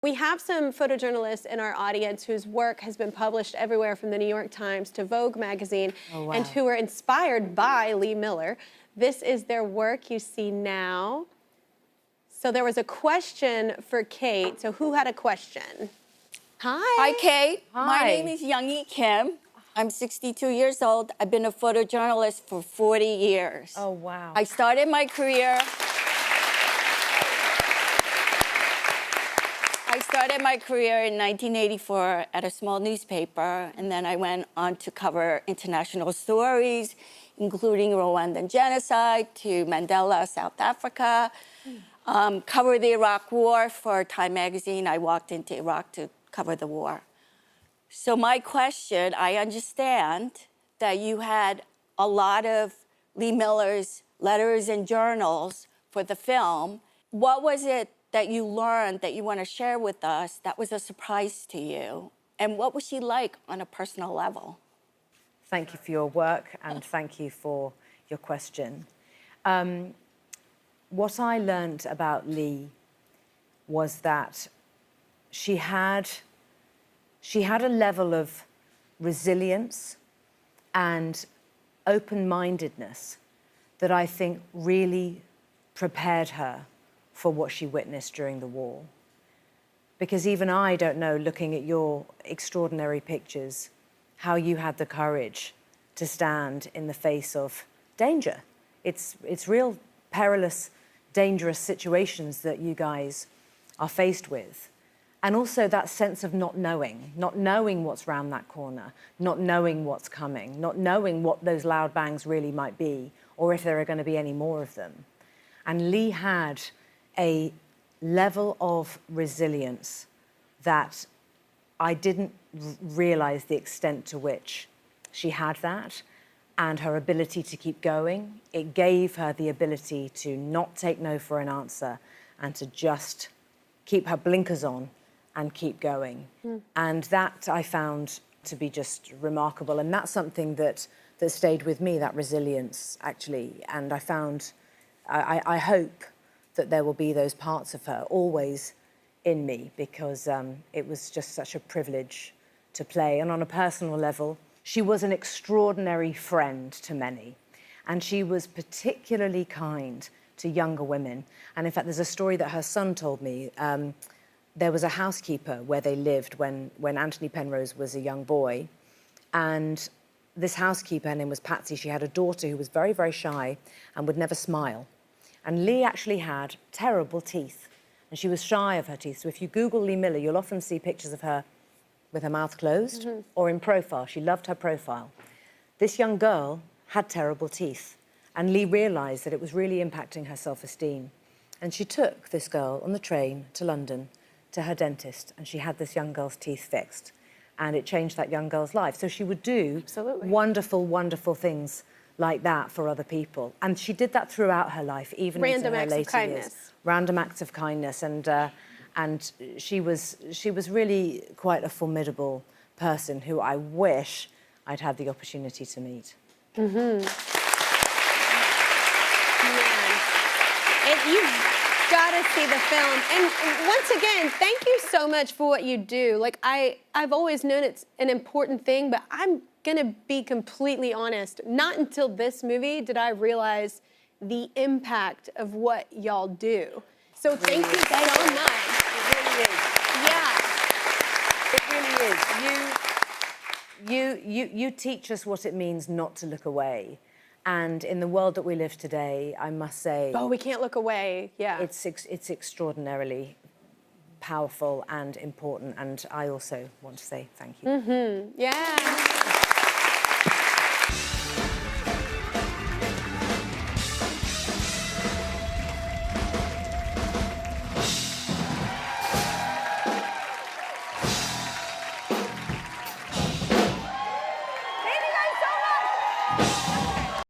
We have some photojournalists in our audience whose work has been published everywhere from the New York Times to Vogue magazine, and who were inspired by Lee Miller. This is their work you see now. So there was a question for Kate. So who had a question? Hi. Hi, Kate. Hi. My name is Yunghi Kim. I'm 62 years old. I've been a photojournalist for 40 years. Oh, wow. I started my career... in 1984 at a small newspaper, and then I went on to cover international stories, including Rwandan genocide to Mandela, South Africa, covered the Iraq War for Time magazine. I walked into Iraq to cover the war. So my question, I understand that you had a lot of Lee Miller's letters and journals for the film. What was it that you learned that you want to share with us that was a surprise to you? And what was she like on a personal level? Thank you for your work, and thank you for your question. What I learned about Lee was that she had a level of resilience and open-mindedness that I think really prepared her for what she witnessed during the war. Because even I don't know, looking at your extraordinary pictures, how you had the courage to stand in the face of danger. It's real perilous, dangerous situations that you guys are faced with. And also that sense of not knowing what's round that corner, not knowing what's coming, not knowing what those loud bangs really might be, or if there are going to be any more of them. And Lee had a level of resilience that I didn't realize the extent to which she had that, and her ability to keep going. It gave her the ability to not take no for an answer and to just keep her blinkers on and keep going. And that I found to be just remarkable. And that's something that stayed with me, that resilience, actually. And I found, I hope that there will be those parts of her always in me, because it was just such a privilege to play. And on a personal level, she was an extraordinary friend to many. And she was particularly kind to younger women. And in fact, there's a story that her son told me. There was a housekeeper where they lived when Anthony Penrose was a young boy. And this housekeeper, her name was Patsy, she had a daughter who was very, very shy and would never smile. And Lee actually had terrible teeth, and she was shy of her teeth. So if you Google Lee Miller, you'll often see pictures of her with her mouth closed or in profile. She loved her profile. This young girl had terrible teeth, and Lee realized that it was really impacting her self-esteem. And she took this girl on the train to London to her dentist, and she had this young girl's teeth fixed, and it changed that young girl's life. So she would do wonderful, wonderful things like that for other people. And she did that throughout her life, even into her later years. Random acts of kindness. And she was really quite a formidable person who I wish I'd had the opportunity to meet. Man. You've got to see the film. And once again, thank you so much for what you do. Like, I've always known it's an important thing, but I'm gonna be completely honest, not until this movie did I realize the impact of what y'all do. So thank you so much. It really is. Yeah. It really is. You teach us what it means not to look away. And in the world that we live today, I must say... Oh, we can't look away, yeah. It's extraordinarily powerful and important, and I also want to say thank you. Yeah.